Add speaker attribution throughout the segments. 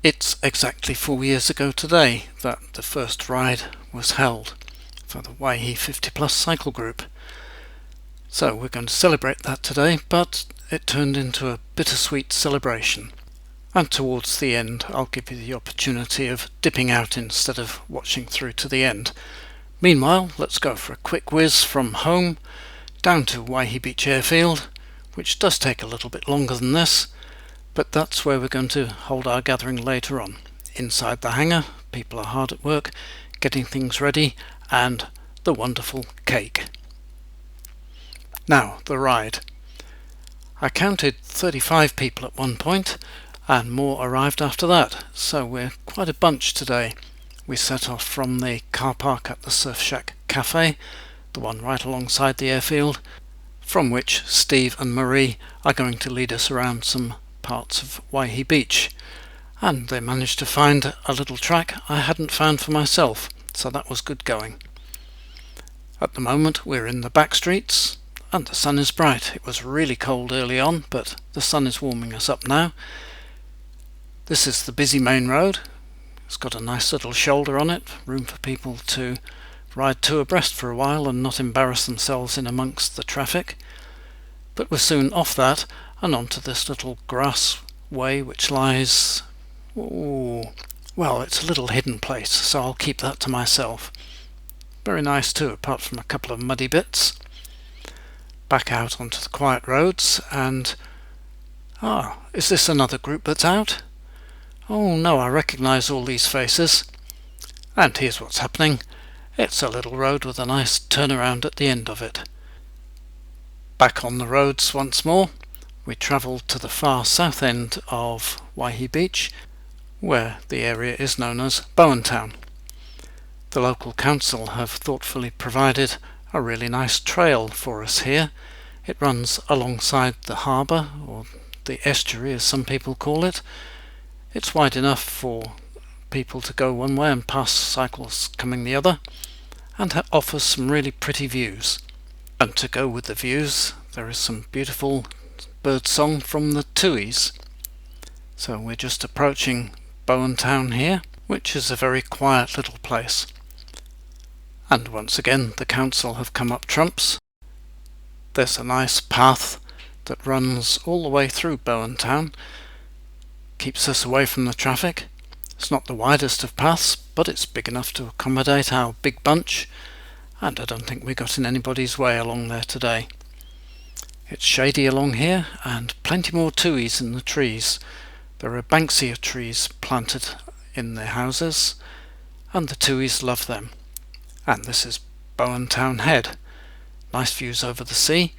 Speaker 1: It's exactly 4 years ago today that the first ride was held for the Waihi 50 Plus cycle group. So we're going to celebrate that today, but it turned into a bittersweet celebration. And towards the end I'll give you the opportunity of dipping out instead of watching through to the end. Meanwhile, let's go for a quick whiz from home down to Waihi Beach Airfield, which does take a little bit longer than this, but that's where we're going to hold our gathering later on. Inside the hangar, people are hard at work getting things ready, and the wonderful cake. Now, the ride. I counted 35 people at one point, and more arrived after that, so we're quite a bunch today. We set off from the car park at the Surf Shack Cafe, the one right alongside the airfield, from which Steve and Marie are going to lead us around some parts of Waihi Beach, and they managed to find a little track I hadn't found for myself, so that was good going. At the moment we're in the back streets and the sun is bright. It was really cold early on, but the sun is warming us up now. This is the busy main road. It's got a nice little shoulder on it, room for people to ride two abreast for a while and not embarrass themselves in amongst the traffic. But we're soon off that and onto this little grass way which lies, well, it's a little hidden place, so I'll keep that to myself. Very nice too, apart from a couple of muddy bits. Back out onto the quiet roads, and is this another group that's out? Oh no, I recognise all these faces. And here's what's happening. It's a little road with a nice turnaround at the end of it. Back on the roads once more. We travel to the far south end of Waihi Beach, where the area is known as Bowentown. The local council have thoughtfully provided a really nice trail for us here. It runs alongside the harbour, or the estuary as some people call it. It's wide enough for people to go one way and pass cycles coming the other, and offers some really pretty views. And to go with the views, there is some beautiful bird song from the tuis. So we're just approaching Bowentown here, which is a very quiet little place. And once again the council have come up trumps. There's a nice path that runs all the way through Bowentown, keeps us away from the traffic. It's not the widest of paths, but it's big enough to accommodate our big bunch, and I don't think we got in anybody's way along there today. It's shady along here, and plenty more tuis in the trees. There are banksia trees planted in the houses, and the tuis love them. And this is Bowentown Head. Nice views over the sea,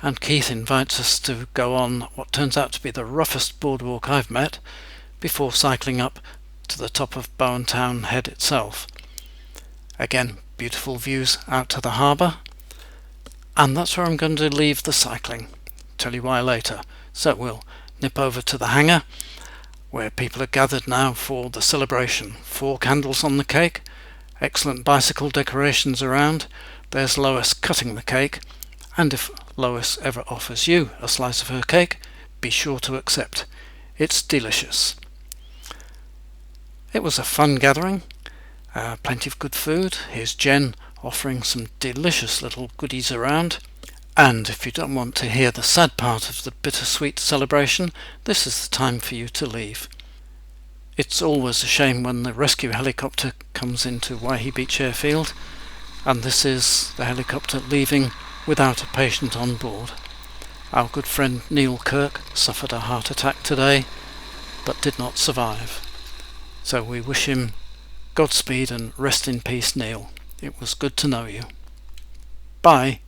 Speaker 1: and Keith invites us to go on what turns out to be the roughest boardwalk I've met, before cycling up to the top of Bowentown Head itself. Again, beautiful views out to the harbour, and that's where I'm going to leave the cycling. Tell you why later. So we'll nip over to the hangar, where people are gathered now for the celebration. 4 candles on the cake, excellent bicycle decorations around. There's Lois cutting the cake, and if Lois ever offers you a slice of her cake, be sure to accept. It's delicious. It was a fun gathering, plenty of good food. Here's Jen offering some delicious little goodies around. And if you don't want to hear the sad part of the bittersweet celebration, this is the time for you to leave. It's always a shame when the rescue helicopter comes into Waihi Beach Airfield, and this is the helicopter leaving without a patient on board. Our good friend Neil Kirk suffered a heart attack today, but did not survive. So we wish him Godspeed and rest in peace, Neil. It was good to know you. Bye.